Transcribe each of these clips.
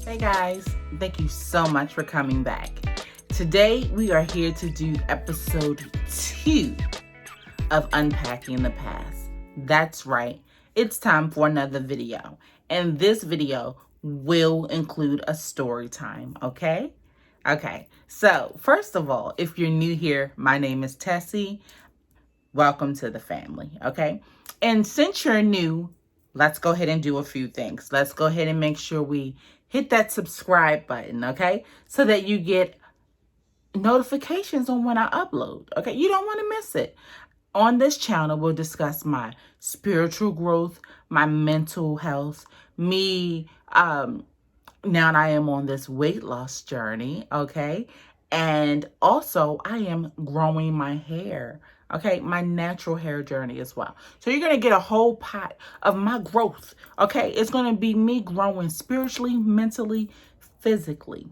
Hey guys, thank you so much for coming back. Today we are here to do episode 2 of Unpacking the Past. That's right, it's time for another video. And this video will include a story time, okay? Okay, so first of all, if you're new here, my name is Tessie. Welcome to the family, okay? And since you're new, let's go ahead and do a few things. Let's go ahead and make sure we hit that subscribe button, okay? So that you get notifications on when I upload, okay? You don't want to miss it. On this channel, we'll discuss my spiritual growth, my mental health, me, now I am on this weight loss journey, okay? And also, I am growing my hair, okay? My natural hair journey as well. So you're going to get a whole pot of my growth, okay? It's going to be me growing spiritually, mentally, physically,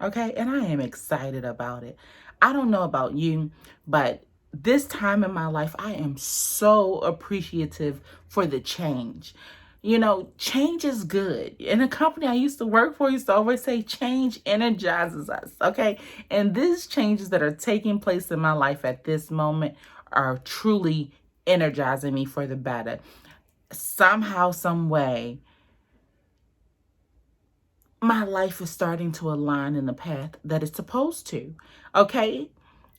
okay? And I am excited about it. I don't know about you, but this time in my life, I am so appreciative for the change. You know, change is good. In a company I used to work for, used to always say change energizes us, okay? And these changes that are taking place in my life at this moment are truly energizing me for the better. Somehow, some way, my life is starting to align in the path that it's supposed to, okay?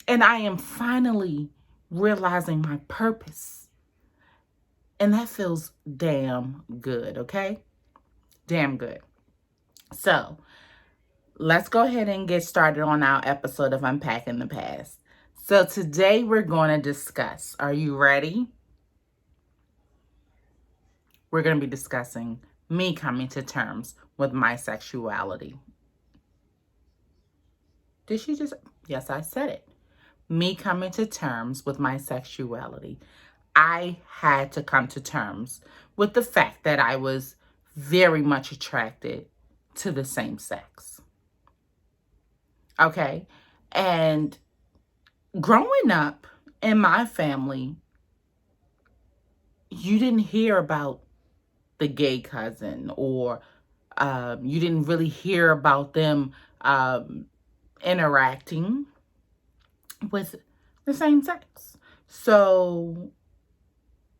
And I am finally realizing my purpose. And that feels damn good, okay? Damn good. So, let's go ahead and get started on our episode of Unpacking the Past. So, today we're going to discuss, are you ready? We're going to be discussing me coming to terms with my sexuality. Did she just? Yes, I said it. Me coming to terms with my sexuality. I had to come to terms with the fact that I was very much attracted to the same sex. Okay? And growing up in my family, you didn't hear about the gay cousin, or you didn't really hear about them interacting with the same sex. So,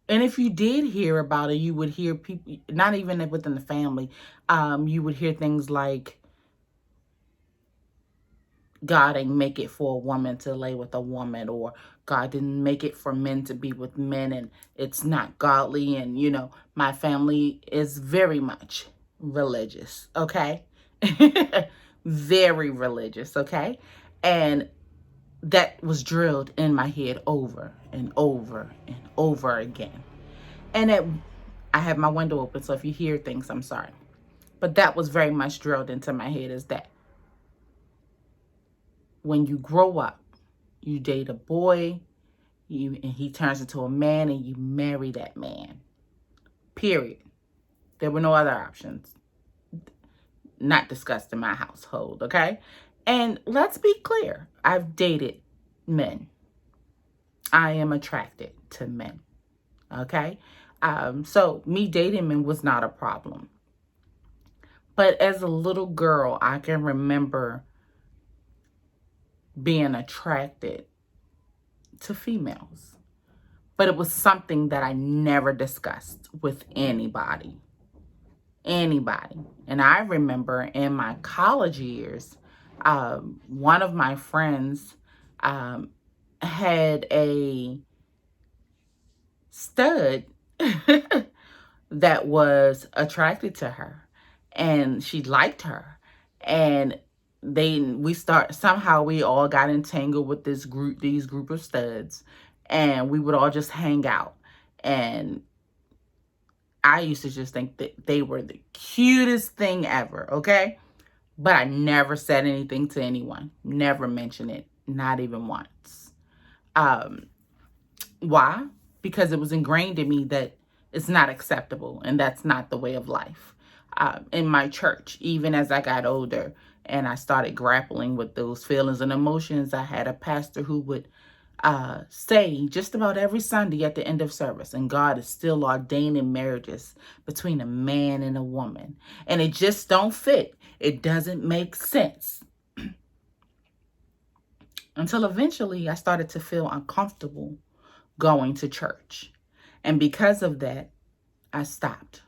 and if you did hear about it, you would hear people, not even within the family, you would hear things like, God didn't make it for a woman to lay with a woman, or God didn't make it for men to be with men, and it's not godly. And, you know, my family is very much religious, okay? Very religious, okay? And that was drilled in my head over and over and over again. And I have my window open, so if you hear things, I'm sorry. But that was very much drilled into my head, is that when you grow up, you date a boy, and he turns into a man, and you marry that man. Period. There were no other options. Not discussed in my household, okay? And let's be clear. I've dated men. I am attracted to men, okay? So me dating men was not a problem. But as a little girl, I can remember being attracted to females. But it was something that I never discussed with anybody. Anybody. And I remember in my college years, one of my friends had a stud that was attracted to her, and she liked her, and somehow we all got entangled with these group of studs, and we would all just hang out. And I used to just think that they were the cutest thing ever, okay? But I never said anything to anyone, never mentioned it, not even once. Why? Because it was ingrained in me that it's not acceptable, and that's not the way of life. In my church, even as I got older and I started grappling with those feelings and emotions, I had a pastor who would say just about every Sunday at the end of service, and God is still ordaining marriages between a man and a woman. And it just don't fit. It doesn't make sense. Until eventually I started to feel uncomfortable going to church. And because of that, I stopped.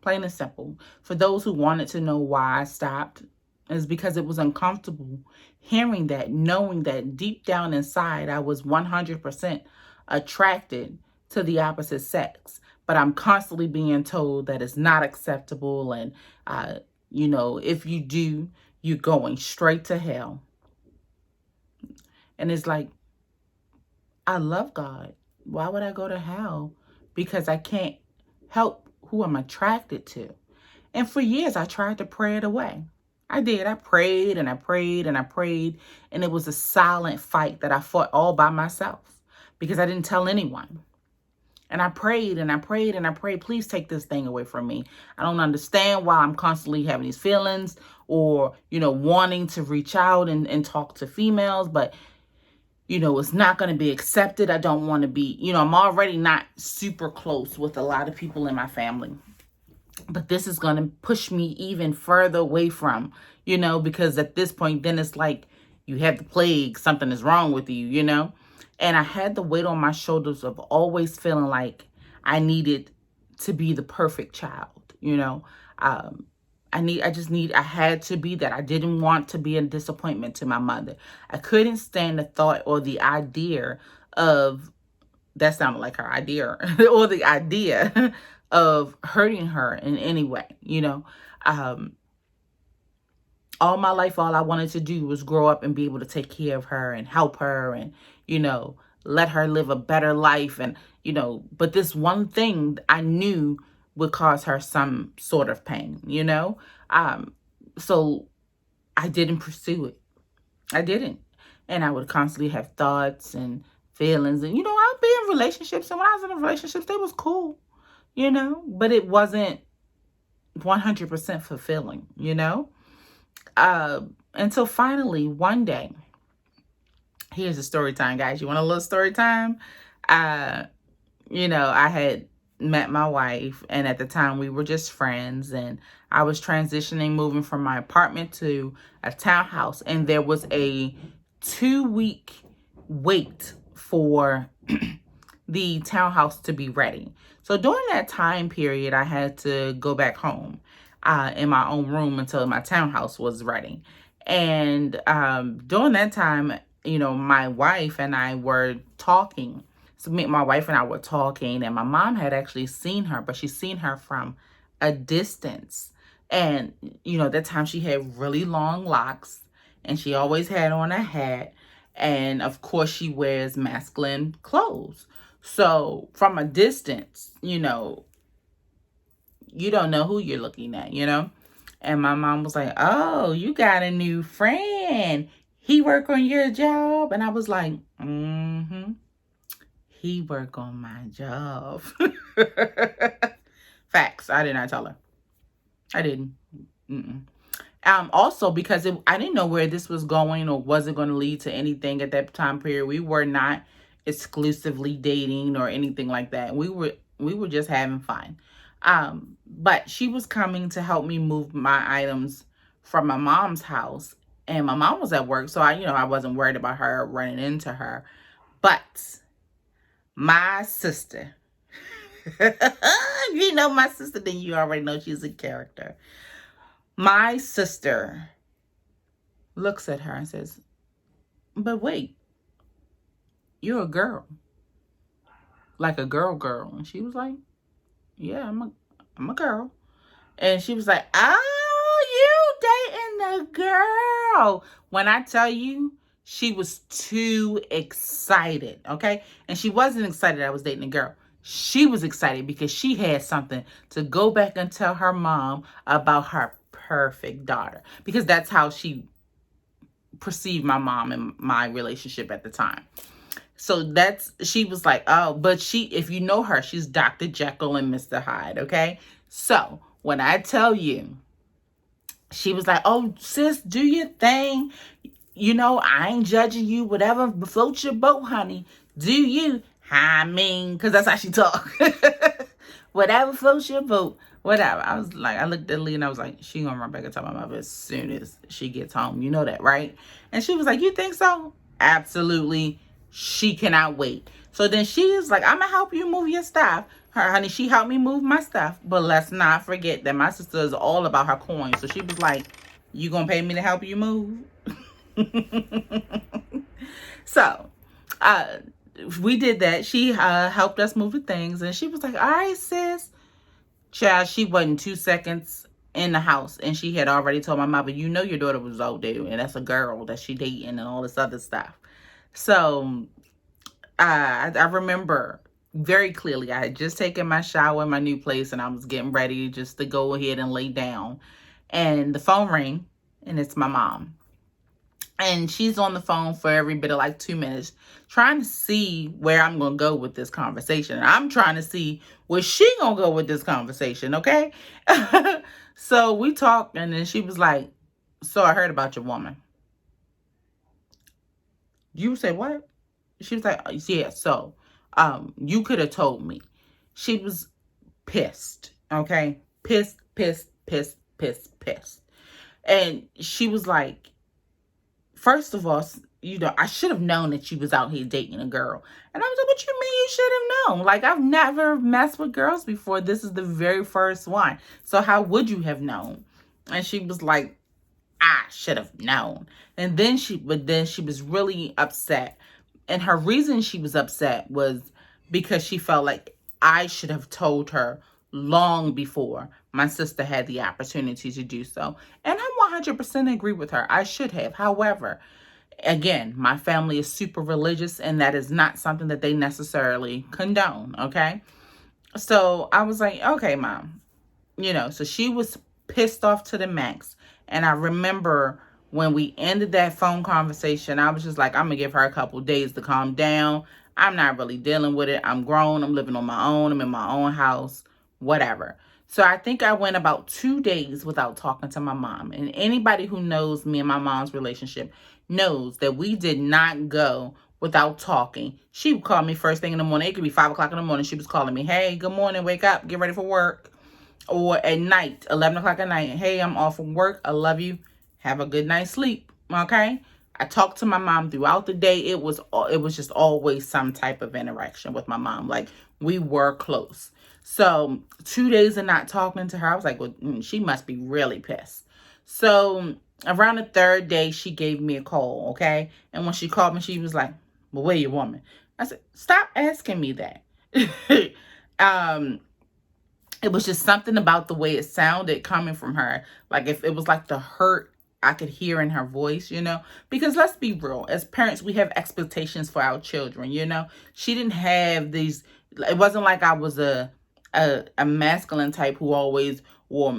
Plain and simple. For those who wanted to know why I stopped, is because it was uncomfortable hearing that, knowing that deep down inside I was 100% attracted to the opposite sex. But I'm constantly being told that it's not acceptable, and if you do, you're going straight to hell. And it's like, I love God. Why would I go to hell? Because I can't help who I'm attracted to. And for years, I tried to pray it away. I did. I prayed and I prayed and I prayed. And it was a silent fight that I fought all by myself because I didn't tell anyone. And I prayed and I prayed and I prayed, please take this thing away from me. I don't understand why I'm constantly having these feelings or, wanting to reach out and talk to females. But, it's not going to be accepted. I don't want to be, I'm already not super close with a lot of people in my family. But this is going to push me even further away from, because at this point, then it's like you have the plague, something is wrong with you, And I had the weight on my shoulders of always feeling like I needed to be the perfect child, I had to be that. I didn't want to be a disappointment to my mother. I couldn't stand the thought or the idea of, that sounded like her idea, or the idea of hurting her in any way, all my life, all I wanted to do was grow up and be able to take care of her and help her and, let her live a better life. And, but this one thing I knew would cause her some sort of pain, so I didn't pursue it. I didn't. And I would constantly have thoughts and feelings. And, I'd be in relationships. And when I was in relationships, they was cool, but it wasn't 100% fulfilling, until finally one day, here's a story time, guys. You want a little story time? I had met my wife, and at the time we were just friends, and I was transitioning, moving from my apartment to a townhouse, and there was a 2-week wait for the townhouse to be ready. So during that time period, I had to go back home in my own room until my townhouse was ready. And during that time, my wife and I were talking. So my wife and I were talking, and my mom had actually seen her, but she's seen her from a distance. And, that time she had really long locks, and she always had on a hat. And of course she wears masculine clothes. So from a distance, you don't know who you're looking at, And my mom was like, oh, you got a new friend. He work on your job? And I was like, he work on my job. Facts. I did not tell her. I didn't. Also, because I didn't know where this was going or was it going to lead to anything at that time period. We were not exclusively dating or anything like that. We were just having fun. But she was coming to help me move my items from my mom's house, and my mom was at work, so I wasn't worried about her running into her. But my sister, if you know my sister, then you already know she's a character. My sister looks at her and says, but wait, you're a girl. Like a girl. And she was like, yeah, I'm a girl. And she was like, oh, you dating the girl. When I tell you, she was too excited, okay? And she wasn't excited I was dating a girl. She was excited because she had something to go back and tell her mom about her perfect daughter. Because that's how she perceived my mom and my relationship at the time. So she was like, oh, but if you know her, she's Dr. Jekyll and Mr. Hyde, okay? So when I tell you, she was like, oh, sis, do your thing. I ain't judging you. Whatever floats your boat, honey. Do you? I mean, because that's how she talk. Whatever floats your boat. Whatever. I was like, I looked at Lee and I was like, she gonna run back and tell my mother as soon as she gets home. You know that, right? And she was like, you think so? Absolutely. She cannot wait. So then she is like, I'm gonna help you move your stuff. Her honey, she helped me move my stuff. But let's not forget that my sister is all about her coins. So she was like, you gonna pay me to help you move? So, we did that. She helped us move the things, and she was like, all right, sis. Child, she wasn't 2 seconds in the house, and she had already told my mother, your daughter was old, dude, and that's a girl that she dating and all this other stuff. So, I remember very clearly, I had just taken my shower in my new place, and I was getting ready just to go ahead and lay down, and the phone rang, and it's my mom. And she's on the phone for every bit of like 2 minutes, trying to see where I'm going to go with this conversation. I'm trying to see where she going to go with this conversation, okay? So we talked, and then she was like, so I heard about your woman. You say what? She was like, yeah, so you could have told me. She was pissed, okay? Pissed. And she was like, first of all, I should have known that you was out here dating a girl. And I was like, what you mean you should have known? Like, I've never messed with girls before. This is the very first one. So how would you have known? And she was like, I should have known. And then she was really upset. And her reason she was upset was because she felt like I should have told her long before my sister had the opportunity to do so. And I 100% agree with her. I should have. However, again, my family is super religious, and that is not something that they necessarily condone, okay? So I was like, okay, Mom. So she was pissed off to the max. And I remember when we ended that phone conversation, I was just like, I'm going to give her a couple days to calm down. I'm not really dealing with it. I'm grown. I'm living on my own. I'm in my own house, whatever. So I think I went about 2 days without talking to my mom. And anybody who knows me and my mom's relationship knows that we did not go without talking. She would call me first thing in the morning. It could be 5 o'clock in the morning. She was calling me, hey, good morning, wake up, get ready for work. Or at night, 11 o'clock at night, hey, I'm off from work. I love you. Have a good night's sleep. Okay? I talked to my mom throughout the day. It was just always some type of interaction with my mom. Like, we were close. So 2 days of not talking to her, I was like, well, she must be really pissed. So around the third day, she gave me a call, okay? And when she called me, she was like, well, where your woman? I said, stop asking me that. It was just something about the way it sounded coming from her. Like, if it was like the hurt I could hear in her voice, because let's be real, as parents, we have expectations for our children, she didn't have these, it wasn't like I was a masculine type who always wore,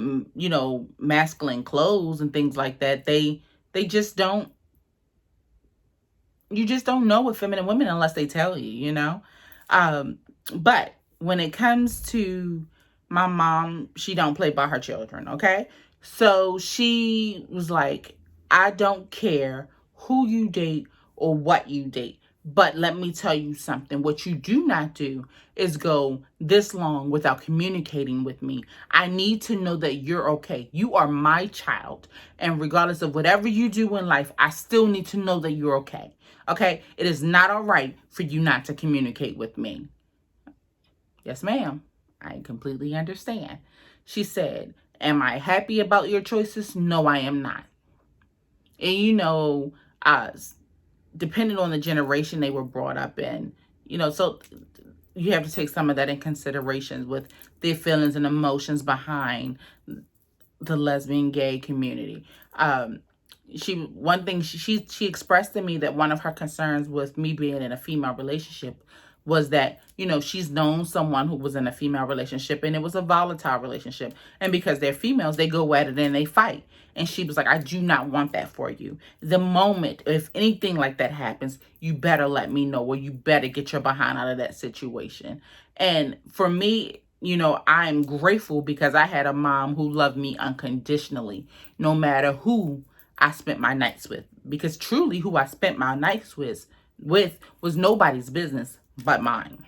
masculine clothes and things like that. They just don't, you just don't know with feminine women unless they tell you, but when it comes to my mom, she don't play by her children, okay? So she was like, I don't care who you date or what you date, but let me tell you something. What you do not do is go this long without communicating with me. I need to know that you're okay. You are my child, and regardless of whatever you do in life, I still need to know that you're okay, okay? It is not all right for you not to communicate with me. Yes, ma'am. I completely understand. She said, am I happy about your choices? No, I am not. And depending on the generation they were brought up in, so you have to take some of that in consideration with their feelings and emotions behind the lesbian gay community. One thing she expressed to me that one of her concerns with me being in a female relationship was that, she's known someone who was in a female relationship, and it was a volatile relationship. And because they're females, they go at it and they fight. And she was like, I do not want that for you. The moment, if anything like that happens, you better let me know, or you better get your behind out of that situation. And for me, I'm grateful because I had a mom who loved me unconditionally, no matter who I spent my nights with. because truly who I spent my nights with was nobody's business but mine.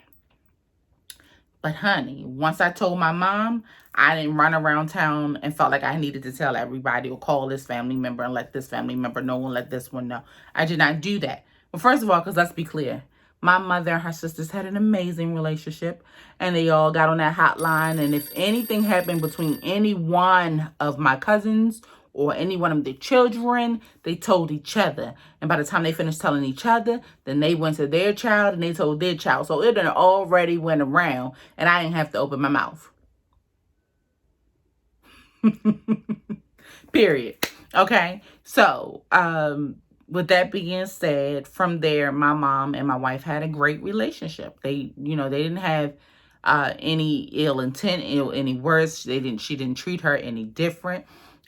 But honey, once I told my mom, I didn't run around town and felt like I needed to tell everybody or call this family member and let this family member know and let this one know. I did not do that. Well, first of all, because let's be clear, my mother and her sisters had an amazing relationship, and they all got on that hotline. And if anything happened between any one of my cousins or any one of their children, they told each other. And by the time they finished telling each other, then they went to their child and they told their child. So it had already went around, and I didn't have to open my mouth. Period. Okay. So, with that being said, from there, my mom and my wife had a great relationship. They didn't have any ill intent, any worse. She didn't treat her any different.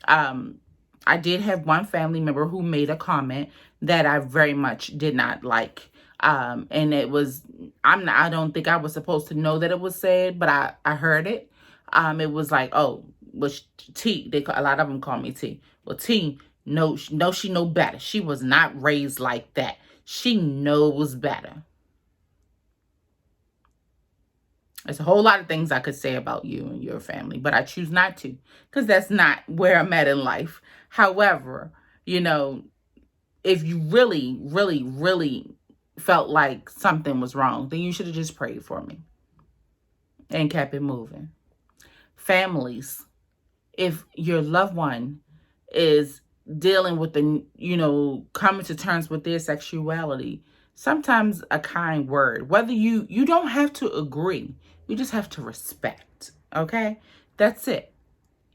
I did have one family member who made a comment that I very much did not like. And it was, I don't think I was supposed to know that it was said, but I heard it. It was like, oh, well, T, a lot of them call me T. Well, T, no, she know better. She was not raised like that. She knows better. There's a whole lot of things I could say about you and your family, but I choose not to, because that's not where I'm at in life. However, if you really, really, really felt like something was wrong, then you should have just prayed for me and kept it moving. Families, if your loved one is dealing with coming to terms with their sexuality, sometimes a kind word, whether you don't have to agree, you just have to respect. Okay? That's it.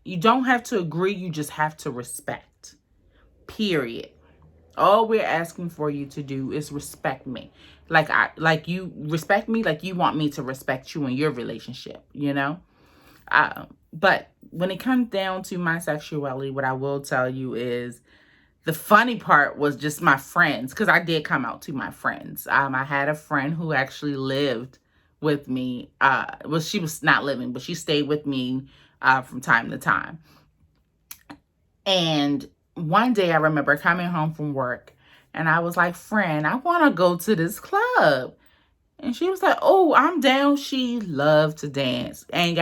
You don't have to agree, you just have to respect. Period. All we're asking for you to do is respect me. Like you respect me, like you want me to respect you in your relationship, But when it comes down to my sexuality, what I will tell you is the funny part was just my friends, because I did come out to my friends. I had a friend who actually lived with me. Well, she was not living, but she stayed with me from time to time. And one day I remember coming home from work, and I was like, friend, I want to go to this club. And she was like, oh, I'm down. She loved to dance. I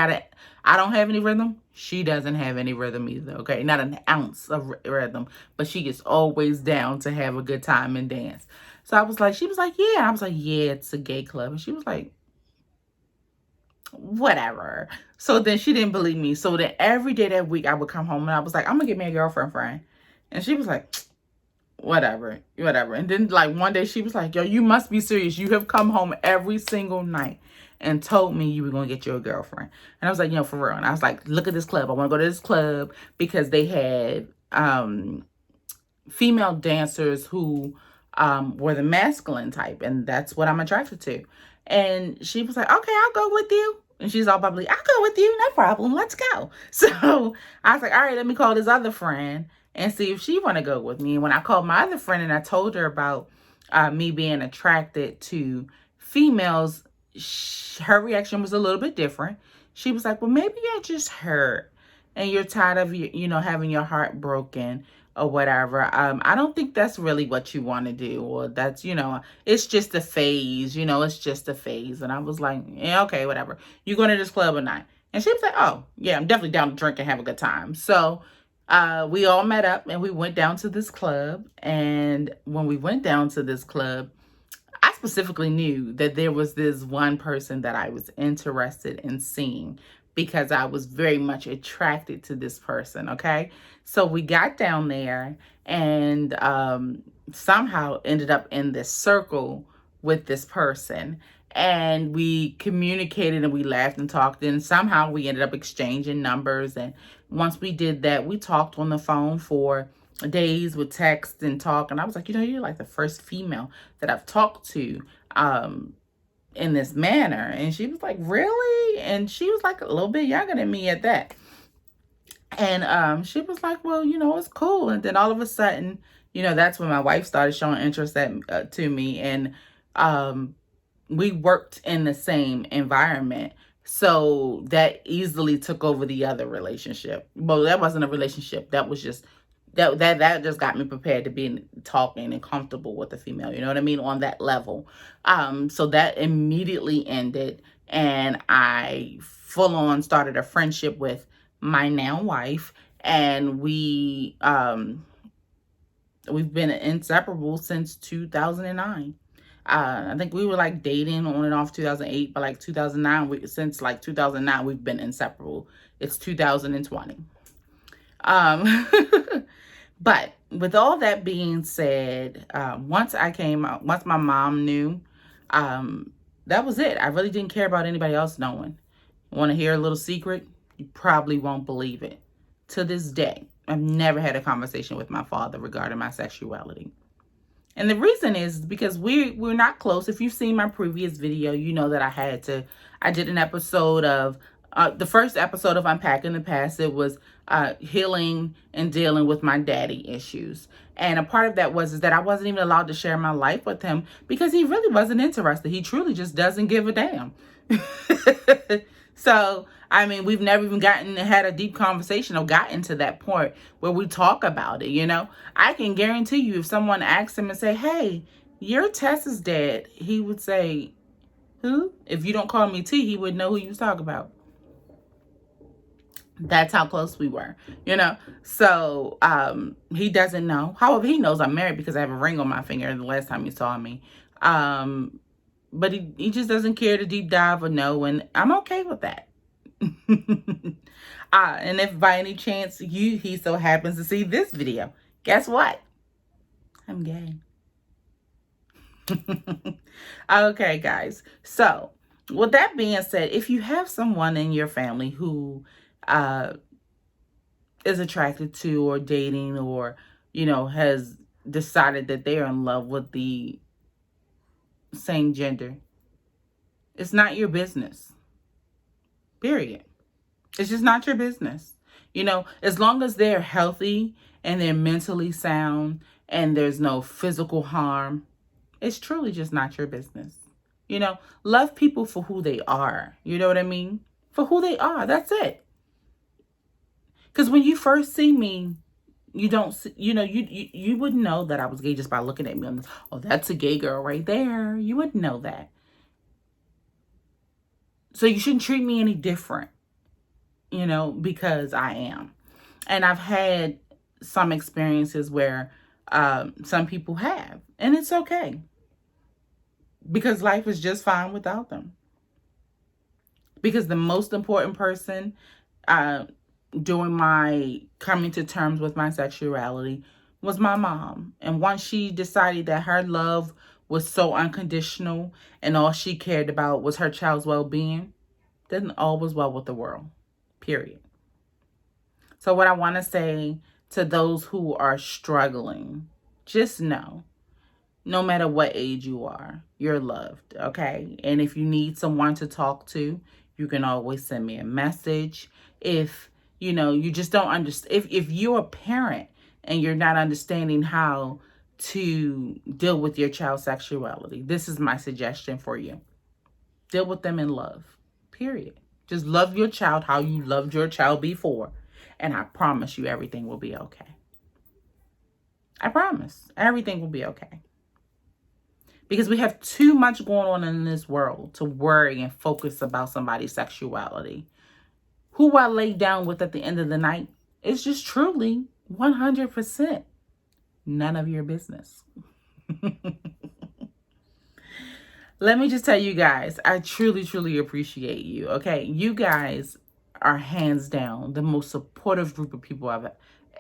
don't have any rhythm. She doesn't have any rhythm either, okay? Not an ounce of rhythm. But she is always down to have a good time and dance. So she was like, yeah. I was like, yeah, it's a gay club. And she was like, whatever. So then she didn't believe me. So then every day that week I would come home and I was like, I'm going to get me a girlfriend, friend. And she was like, whatever. And then one day she was like, yo, you must be serious. You have come home every single night and told me you were going to get you a girlfriend. And I was like, for real. And I was like, look at this club. I want to go to this club because they had female dancers who were the masculine type. And that's what I'm attracted to. And she was like, okay, I'll go with you. And she's all bubbly, I'll go with you. No problem. Let's go. So I was like, all right, let me call this other friend and see if she want to go with me. And when I called my other friend and I told her about me being attracted to females, her reaction was a little bit different. She was like, well, maybe you're just hurt and you're tired of having your heart broken or whatever. I don't think that's really what you want to do, or that's, it's just a phase, it's just a phase. And I was like, yeah, okay, whatever. You going to this club or not? And she was like, oh, yeah, I'm definitely down to drink and have a good time. So we all met up and we went down to this club. And when we went down to this club, I specifically knew that there was this one person that I was interested in seeing because I was very much attracted to this person, okay? So we got down there and somehow ended up in this circle with this person. And we communicated and we laughed and talked, and somehow we ended up exchanging numbers. And once we did that, we talked on the phone for days with text and talk. And I was like, you're like the first female that I've talked to in this manner. And she was like, really? And she was like a little bit younger than me at that. And she was like, well, it's cool. And then all of a sudden, that's when my wife started showing interest to me. And we worked in the same environment. So that easily took over the other relationship. Well, that wasn't a relationship. That was just that just got me prepared to be talking and comfortable with a female, you know what I mean, on that level. So that immediately ended, and I full on started a friendship with my now wife, and we've been inseparable since 2009. I think we were like dating on and off 2008, but like 2009, since like 2009, we've been inseparable. It's 2020. Um, but with all that being said, once I came out, once my mom knew, um, that was it. I really didn't care about anybody else knowing. Want to hear a little secret? You probably won't believe it. To this day, I've never had a conversation with my father regarding my sexuality. And the reason is because we're not close. If you've seen my previous video, you know that I did an episode of, the first episode of Unpacking the Past. It was healing and dealing with my daddy issues. And a part of that is that I wasn't even allowed to share my life with him because he really wasn't interested. He truly just doesn't give a damn. So, I mean, we've never even had a deep conversation or gotten to that point where we talk about it, you know. I can guarantee you if someone asked him and say, hey, your Tess is dead, he would say, who? If you don't call me T, he would know who you was talking about. That's how close we were, you know. So he doesn't know. However, he knows I'm married because I have a ring on my finger the last time he saw me. But he just doesn't care to deep dive or know, and I'm okay with that. And if by any chance he so happens to see this video, guess what? I'm gay. Okay, guys. So with that being said, if you have someone in your family who is attracted to or dating or, you know, has decided that they're in love with the same gender, it's not your business. Period. It's just not your business. You know, as long as they're healthy and they're mentally sound and there's no physical harm, it's truly just not your business. You know, love people for who they are. You know what I mean? For who they are. That's it. Because when you first see me, you don't, you know, you wouldn't know that I was gay just by looking at me on this. Oh, that's a gay girl right there. You wouldn't know that. So you shouldn't treat me any different, you know, because I am. And I've had some experiences where some people have, and it's okay. Because life is just fine without them. Because the most important person during my coming to terms with my sexuality was my mom. And once she decided that her love was so unconditional and all she cared about was her child's well-being, then all was well with the world. Period. So what I want to say to those who are struggling, just know, no matter what age you are, you're loved, okay? And if you need someone to talk to, you can always send me a message. If, you know, you just don't understand, if you're a parent and you're not understanding how to deal with your child's sexuality, this is my suggestion for you. Deal with them in love, period. Just love your child how you loved your child before. And I promise you everything will be okay. I promise everything will be okay. Because we have too much going on in this world to worry and focus about somebody's sexuality. Who I lay down with at the end of the night is just truly 100% none of your business. Let me just tell you guys, I truly, truly appreciate you, okay? You guys are hands down the most supportive group of people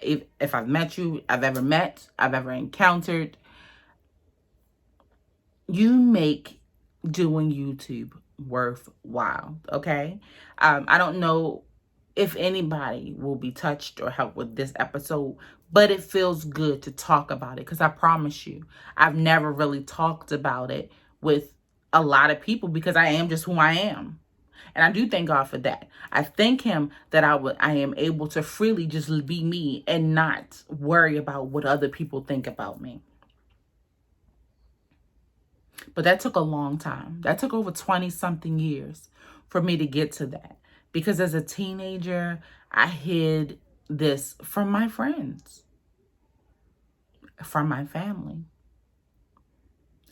if I've met you, I've ever encountered. You make doing YouTube worthwhile, okay? I don't know if anybody will be touched or helped with this episode, but it feels good to talk about it because I promise you, I've never really talked about it with a lot of people because I am just who I am. And I do thank God for that. I thank him that I am able to freely just be me and not worry about what other people think about me. But that took a long time. That took over 20-something years for me to get to that. Because as a teenager, I hid this from my friends. from my family.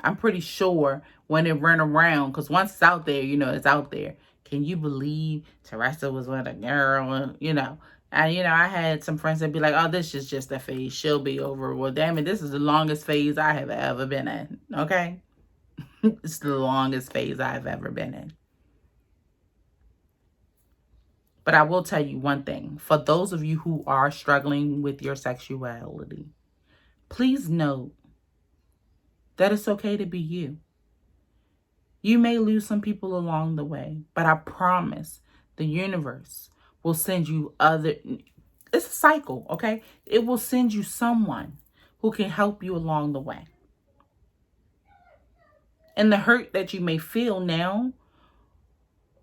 I'm pretty sure when it ran around, because once it's out there, it's out there. Can you believe Teresa was with a girl, And, I had some friends that be like, oh, this is just a phase. She'll be over. Well, damn it, this is the longest phase I have ever been in, okay? It's the longest phase I've ever been in. But I will tell you one thing. For those of you who are struggling with your sexuality, please know that it's okay to be you. You may lose some people along the way, but I promise the universe will send you it's a cycle, okay? It will send you someone who can help you along the way. And the hurt that you may feel now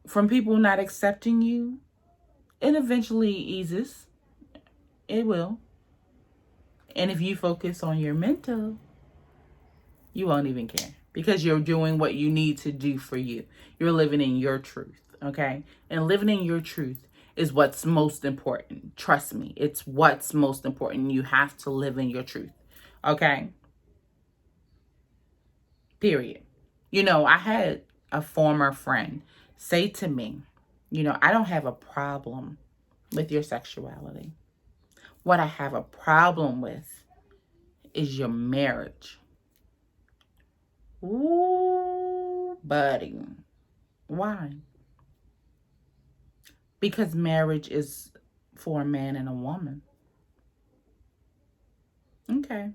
from people not accepting you, it eventually eases. It will. And if you focus on your mental, you won't even care because you're doing what you need to do for you. You're living in your truth, okay? And living in your truth is what's most important. Trust me, it's what's most important. You have to live in your truth, okay? Period. I had a former friend say to me, I don't have a problem with your sexuality. What I have a problem with is your marriage. Ooh, buddy. Why? Because marriage is for a man and a woman. Okay.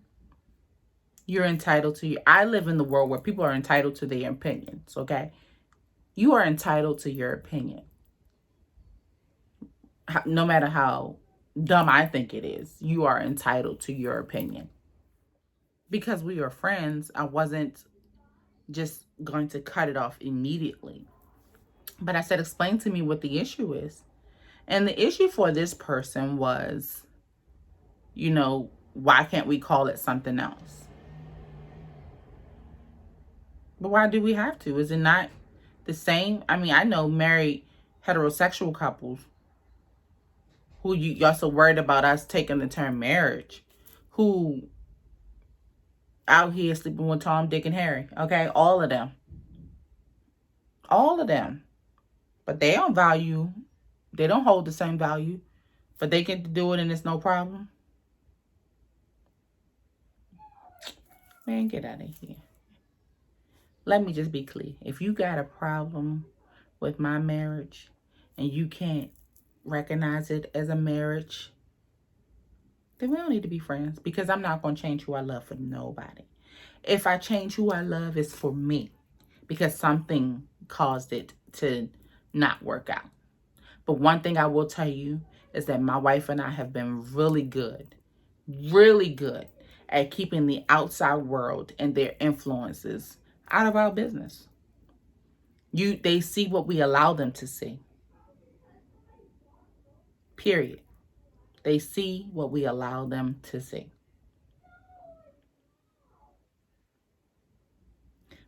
You're entitled to I live in the world where people are entitled to their opinions, okay? You are entitled to your opinion. No matter how dumb I think it is, you are entitled to your opinion. Because we are friends, I wasn't just going to cut it off immediately. But I said, explain to me what the issue is. And the issue for this person was, why can't we call it something else? But why do we have to? Is it not the same? I mean, I know married heterosexual couples who y'all so worried about us taking the term marriage, who out here sleeping with Tom, Dick, and Harry. Okay, all of them. All of them. But they don't hold the same value. But they can do it and it's no problem. Man, get out of here. Let me just be clear. If you got a problem with my marriage and you can't recognize it as a marriage, then we don't need to be friends, because I'm not going to change who I love for nobody. If I change who I love, it's for me, because something caused it to not work out. But one thing I will tell you is that my wife and I have been really good at keeping the outside world and their influences out of our business. They see what we allow them to see. Period. They see what we allow them to see.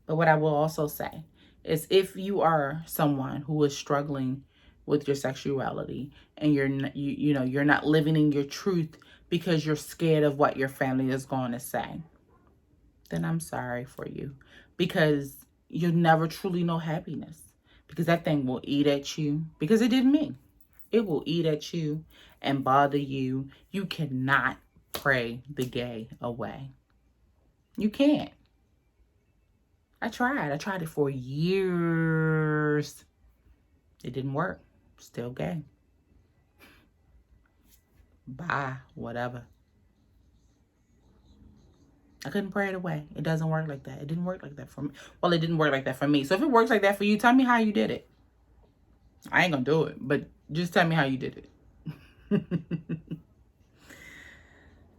But what I will also say is, if you are someone who is struggling with your sexuality and you're not living in your truth because you're scared of what your family is going to say, then I'm sorry for you, because you'll never truly know happiness, because that thing will eat at you, because it did me. It will eat at you and bother you. You cannot pray the gay away. You can't. I tried it for years. It didn't work. Still gay. Bye, whatever. I couldn't pray it away. It doesn't work like that. It didn't work like that for me. Well, it didn't work like that for me. So if it works like that for you, tell me how you did it. I ain't gonna do it, but just tell me how you did it.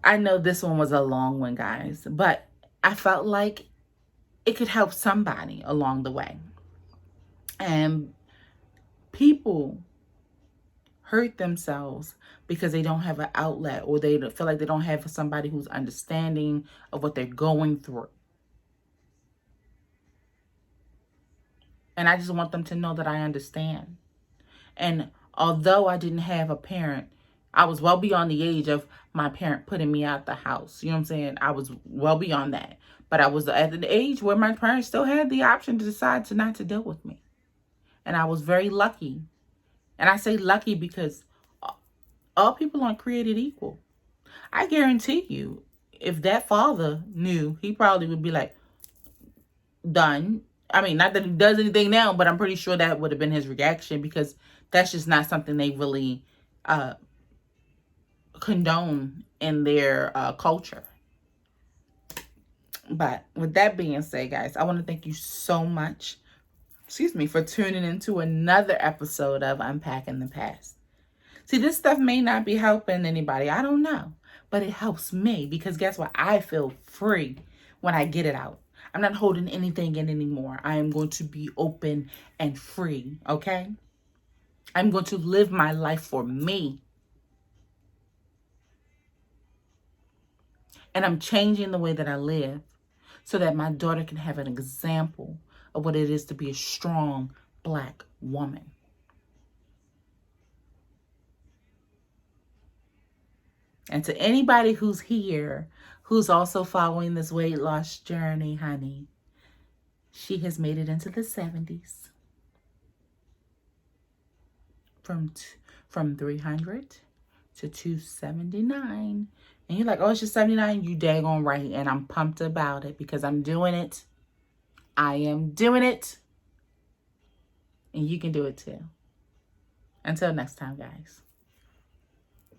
I know this one was a long one, guys, but I felt like it could help somebody along the way. And people hurt themselves because they don't have an outlet, or they feel like they don't have somebody who's understanding of what they're going through. And I just want them to know that I understand. And although I didn't have a parent, I was well beyond the age of my parent putting me out the house. You know what I'm saying? I was well beyond that. But I was at the age where my parents still had the option to decide to not to deal with me. And I was very lucky. And I say lucky because all people aren't created equal. I guarantee you, if that father knew, he probably would be like, done. I mean, not that he does anything now, but I'm pretty sure that would have been his reaction, because that's just not something they really condone in their culture. But with that being said, guys, I want to thank you so much, for tuning into another episode of Unpacking the Past. See, this stuff may not be helping anybody. I don't know. But it helps me, because guess what? I feel free when I get it out. I'm not holding anything in anymore. I am going to be open and free, okay? I'm going to live my life for me. And I'm changing the way that I live so that my daughter can have an example of what it is to be a strong Black woman. And to anybody who's here, who's also following this weight loss journey, honey, she has made it into the 70s. From 300 to 279. And you're like, oh, it's just 79. You daggone right. And I'm pumped about it, because I'm doing it. I am doing it. And you can do it too. Until next time, guys.